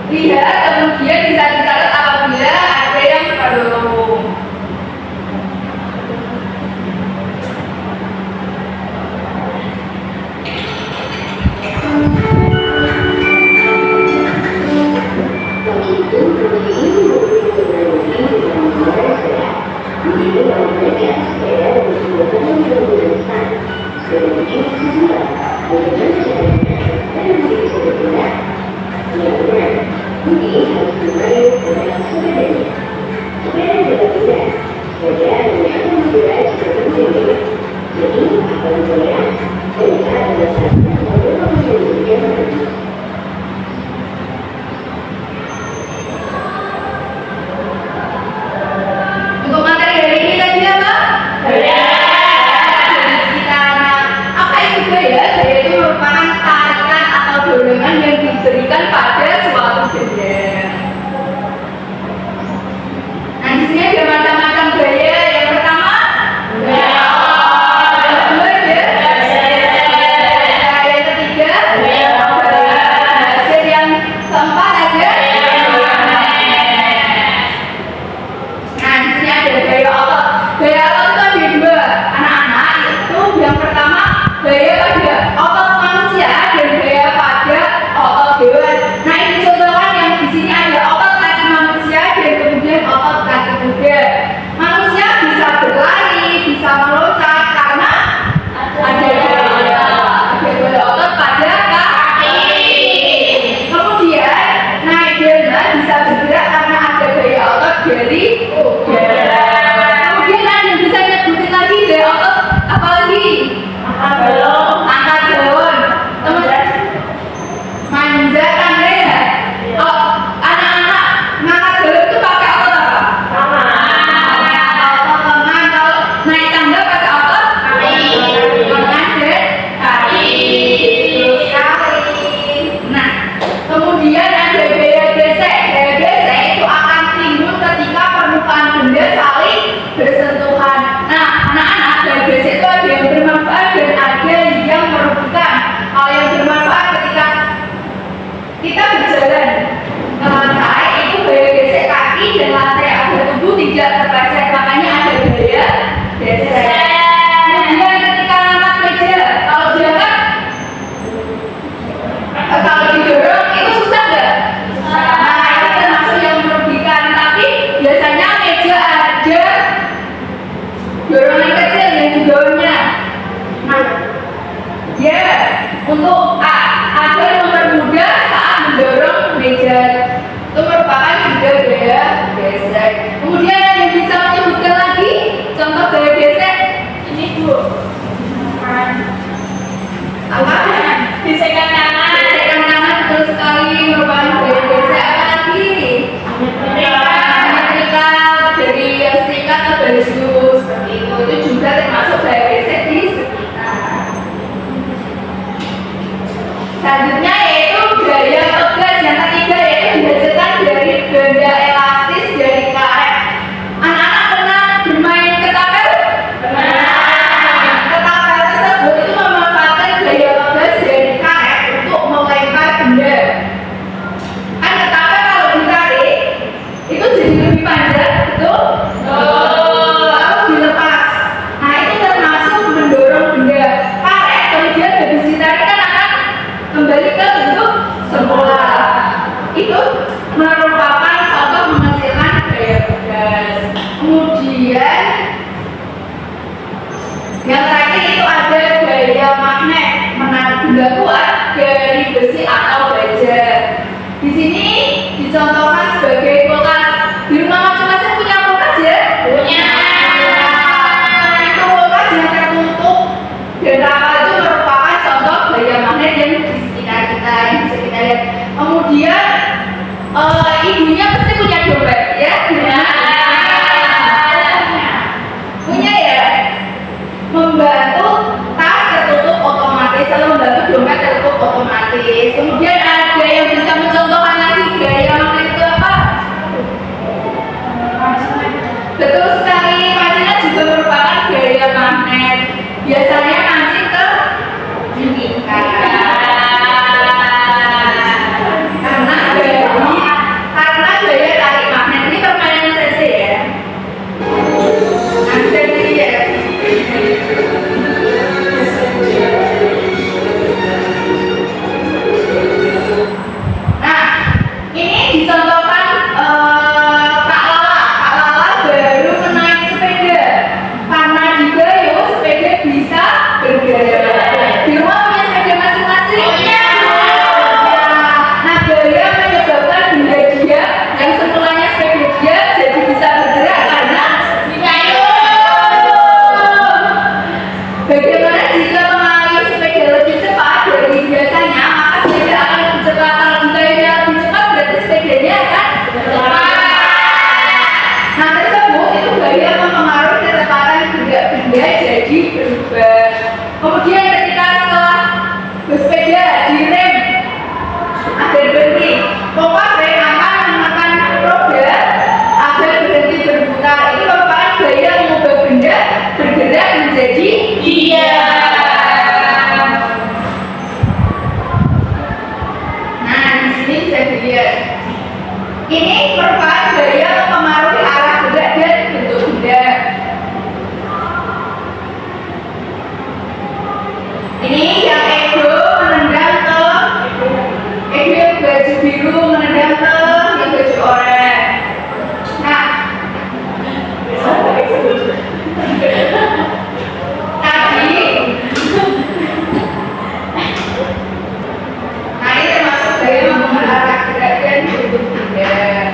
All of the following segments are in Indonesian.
lihat, kemudian bisa dicatat apabila ada yang belum. Untuk materi hari ini tadi apa? Gaya. Apa itu gaya? Gaya itu merupakan tarikan atau dorongan yang diberikan pada suatu benda. Nah, di sini ada macam-macam gaya. Yang pertama, gaya. Yang kedua, yang ketiga, yang keempat ada. Nah, di sini ada gaya otot. Gaya otot itu ada dua, anak-anak. Itu yang pertama gaya pada otot manusia dan gaya pada otot hewan. Nah, ini contohkan yang di sini ada otot kaki manusia dan kemudian otot kaki kuda. Manusia bisa berlari, bisa meloncat karena ada gaya otot pada kaki. Kemudian naik delman bisa bergerak karena ada gaya otot dari udara. Kemudian ada yang bisa nyebutin lagi gaya otot apa lagi? Angkat galon. Teman manjat ya. Oh, anak-anak ngangkat galon itu pakai otot apa? Otot lengan. Kalau naik tangga pakai otot lengan dan kaki. Terus kaki. Nah, kemudian ada gaya gesek. Gaya gesek itu akan timbul ketika permukaan benda saling bersentuhan. Nah, anak-anak, gaya gesek itu ada yang bermanfaat dan ada yang merugikan. Kalau yang bermanfaat ketika kita berjalan ke lantai itu gaya gesek kaki dan lantai agar tubuh tidak terpleset, makanya ada gaya gesek. Kemudian ketika angkat meja, kalau diangkat kalau didorong itu susah nggak? Nah, itu termasuk yang merugikan. Tapi biasanya meja ada dorongan kecil yang didorongnya. Nah, ya, untuk agar mempermudah saat mendorong meja, itu merupakan juga gaya gesek. Kemudian ada yang bisa menyebutkan lagi contoh gaya gesek? Ini Bu. Apa? Gesekan tangan. Gesekan tangan betul sekali merupakan gaya gesek. Apa lagi? Menyetrika dari serikat atau dari jus seperti itu juga termasuk gaya gesek di sekitar. Selanjutnya yaitu gaya pegas. Yang ketiga yaitu dihasilkan dari benda elastis dari karet. Anak-anak pernah bermain ketapel? Pernah. Ketapel tersebut itu memanfaatkan gaya pegas dari karet untuk melempar benda. Kan ketapel kalau ditarik itu jadi lebih panjang, betul? Lalu dilepas. Nah, itu termasuk mendorong benda. Karet kemudian habis ditarik kan akan kembali ke bentuk semula. Itu merupakan contoh menghasilkan gaya pegas. Kemudian yang terakhir itu ada gaya magnet, menarik benda kuat dari besi atau baja. Di sini dicontohkan sebagai kulkas. Di rumah masing-masing punya kulkas ya? Punya. Itu kulkas yang tertutup dan rapat itu merupakan contoh gaya magnet yang di sekitar kita, yang bisa kita lihat. Kemudian ibunya pasti punya dompet ya? Punya ya? Membantu tas tertutup otomatis, lalu membantu dompet tertutup otomatis. Kemudian ada yang bisa mencontohkan lagi gaya magnet itu apa? Betul sekali, pancingan juga merupakan gaya magnet. Biasanya mancing ke ikan. Karena dari bisa dilihat. Ini merupakan gaya mempengaruhi arah gerak dan bentuk benda. Ini yang ego menendang ke ego yang baju biru menendang ke yang baju oranye. Nah, tadi, nah ini termasuk gaya mempengaruhi arah gerak dan bentuk benda.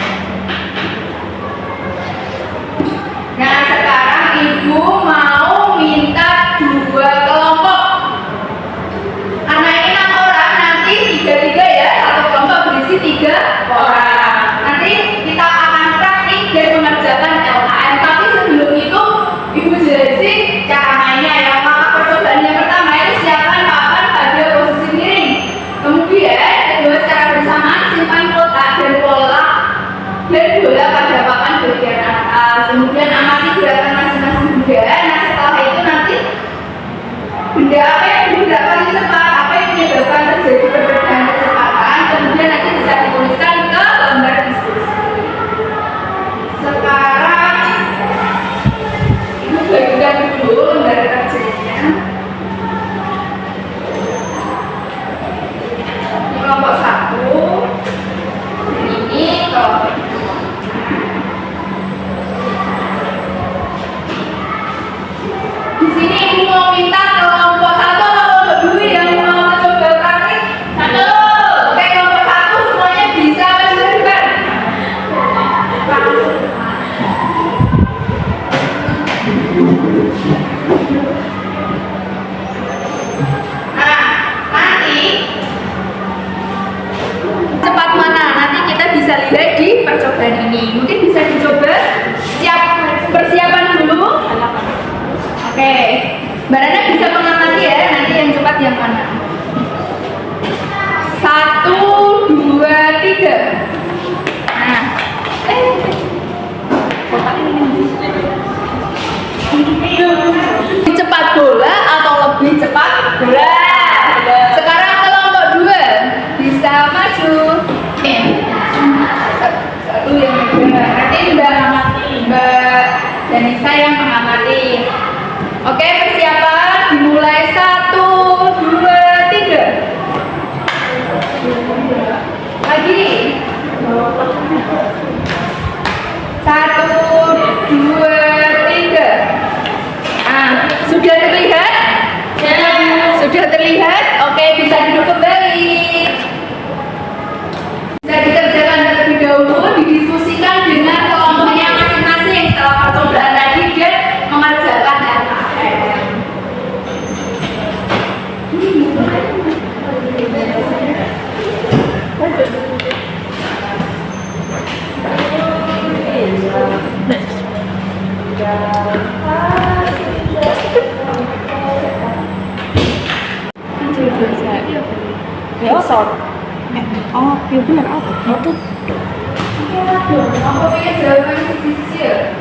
Nah, sekarang ibu mau minta dua kelompok. Karena ini 6 orang, nanti 3-3 ya, satu kelompok berisi 3 orang. Nanti kita akan praktik dan mengerjakan LKM. Tapi sebelum itu, ibu jelasin cara mainnya ya. Maka percobaan yang pertama itu siapkan papan pada posisi miring. Kemudian kedua secara bersamaan simpan kotak dan bola pada papan bagian atas. Kemudian amati gerakan masing-masing benda. Nah, setelah itu nanti benda apa yang bergerak paling cepat, apa yang menyebabkan terjadi perbedaan kecepatan, kemudian nanti bisa dituliskan ke lembar diskusi. Sekarang ibu bagikan dulu lembar kerjanya. Ini kelompok 1, ini kelompok 2. Di sini ibu mau minta kelompok 1 atau kelompok 2 yang mau coba praktik? 1. Oke, kelompok 1 semuanya bisa apa sudah depan? Nah, nanti cepat mana? Nanti kita bisa lihat di percobaan ini. Mungkin bisa dicoba. Siap persiapan dulu. Oke, Mbak Nana bisa mengamati ya, nanti yang cepat yang mana? 1, 2, 3. Nah, lebih cepat bola atau lebih cepat bola? Sekarang kelompok 2 bisa maju. Satu yang benar. Nanti Mbak Danisa yang mengamati. Oke, persiapan dimulai 1, 2, 3. Lagi. 1, 2, 3. Nah, sudah terlihat? Sudah terlihat? Oke, bisa duduk kembali. Bisa dikerjakan terlebih dahulu, didiskusikan dengan kelompoknya masing-masing setelah percobaan tadi dan mengerjakan LKM. Ya otot. Oh, iya benar otot. Otot. Aku pengen jawaban sisi-sisi ya.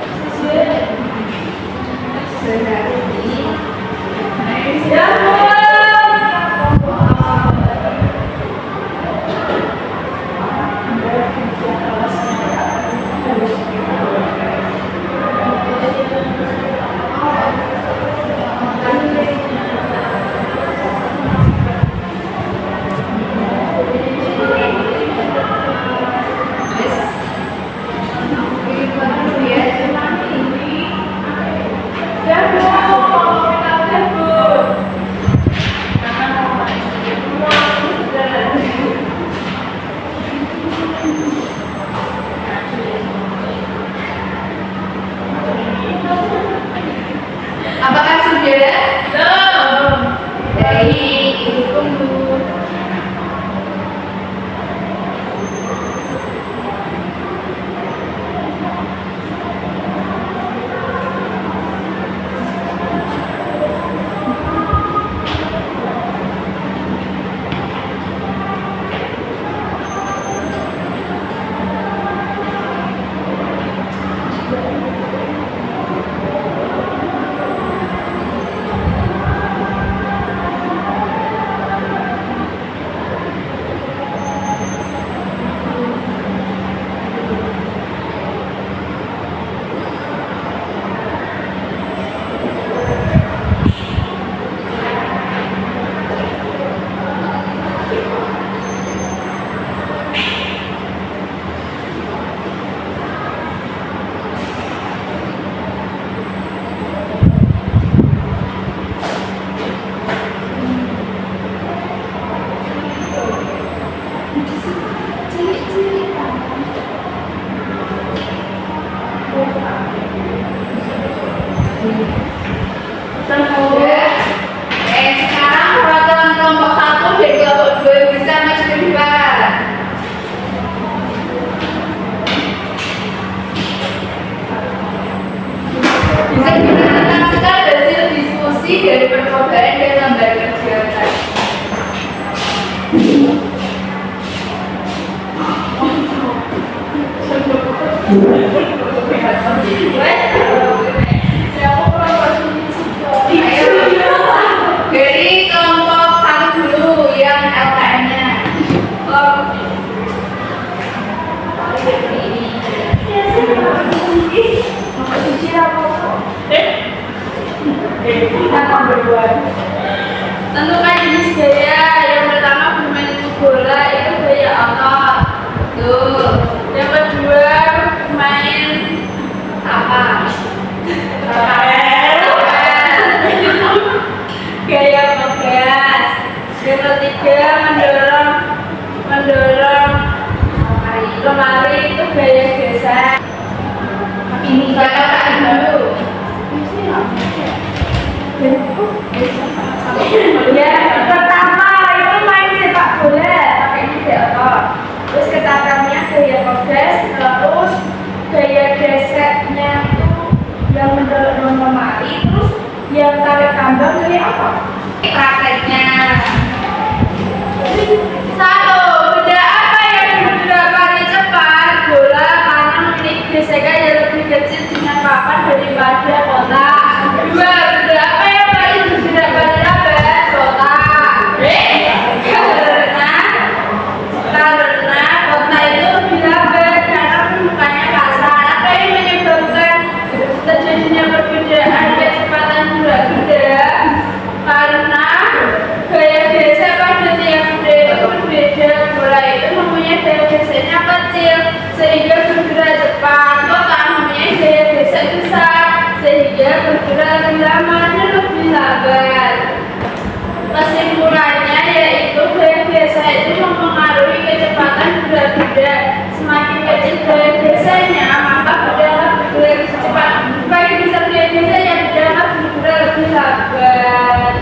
Dari kelompok satu dulu yang LKM-nya. Tentukan jenis gaya. Yang pertama bermain bola itu gaya otot. Tuh. Yang kedua main apa? Gaya pegas. Yang ketiga mendorong lemari itu gaya gesek. Ini kata dulu. Ya, pertama itu main sepak bola pakai gaya otot. Terus ketatannya gaya pegas, terus gaya geseknya itu yang mendorong lemari, terus yang tarik tambang gaya apa? Prakteknya. Satu, benda apa yang bergerak paling cepat? Bola, panah, milik gesekan yang lebih kecil dengan papan daripada kotak. Dua, benda apa yang paling bergerak paling lambat? Kotak. Karena kotak itu lebih lambat karena permukaannya kasar. Apa yang menyebabkan terjadinya perbedaan kecepatan gerak benda? Karena gaya gesek pada tiap benda itu berbeda. Bola itu mempunyai gaya geseknya kecil sehingga bergerak cepat. Kotak mempunyai gaya gesek besar sehingga bergerak lebih lama dan lebih lambat. Kesimpulannya yaitu gaya gesek itu mempengaruhi kecepatan gerak benda. Semakin kecil gaya geseknya, maka benda akan bergerak lebih cepat. Semakin besar gaya geseknya, benda akan bergerak lebih lambat.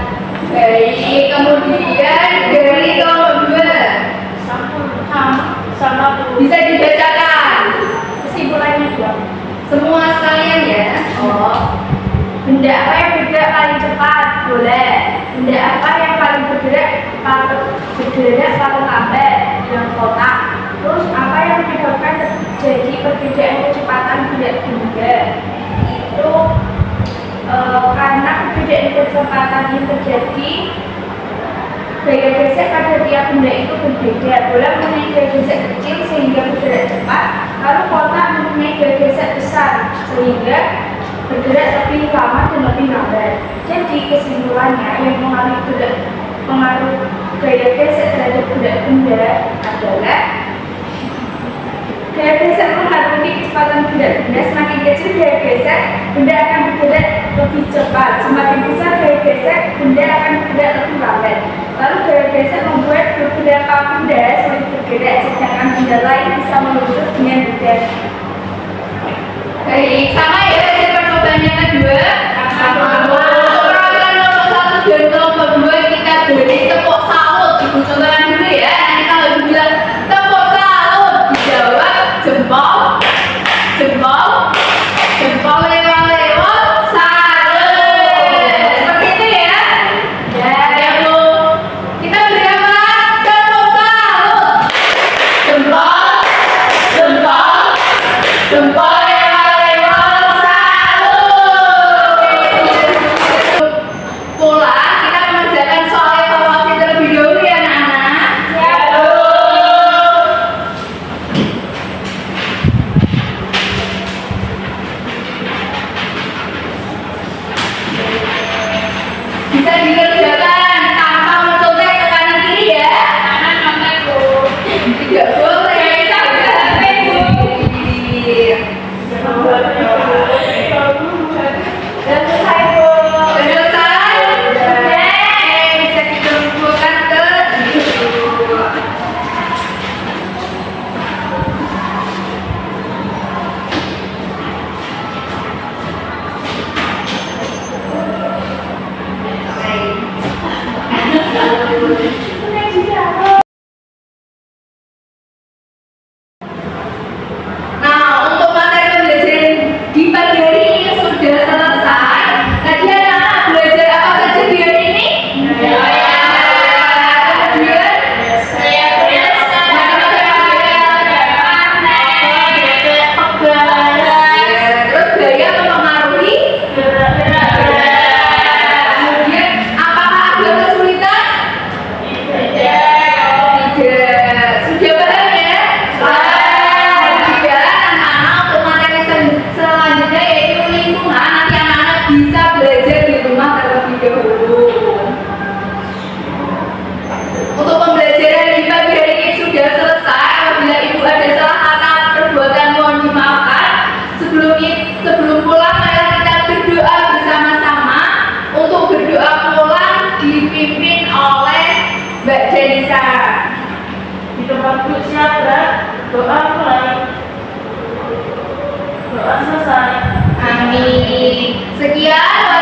Baik, kemudian dari kelompok 2 sama bisa dibacakan kesimpulannya dua. Semua sekalian ya. Benda apa yang bergerak paling cepat? Boleh. Benda apa yang paling bergerak paling lambat? Yang kotak. Terus apa yang menyebabkan terjadi perbedaan kecepatan gerak benda? Itu karena perbedaan kecepatan yang terjadi, gaya gesek pada tiap benda itu berbeda. Bola mempunyai gaya gesek kecil sehingga bergerak cepat, lalu kotak mempunyai gaya gesek besar sehingga bergerak lebih lama dan lebih lambat. Jadi kesimpulannya yang pengaruh gaya gesek terhadap gerak benda adalah gaya gesek mempengaruhi kecepatan gerak benda. Semakin kecil gaya gesek, benda akan bergerak lebih cepat. Semakin besar gaya gesek, benda akan bergerak lebih lambat. Lalu gaya gesek membuat beberapa benda sulit bergerak, sedangkan benda lain bisa meluncur dengan mudah. Baik, sama ya hasil percobaan yang kedua. Untuk peraturan nomor 1 dan nomor 2 kita beri tepuk salut. Ibu contohkan dulu ya. Nanti kalau dibilang tepuk salut, dijawab jempol, jempol, jempol lewat-lewat, salut. Seperti itu ya. Ya Bu. Kita beri apa? Tepuk salut. Jempol, jempol, jempol lewat-lewat, salut. Bu siap gerak. Doa mulai. Doa selesai. Amin. Sekian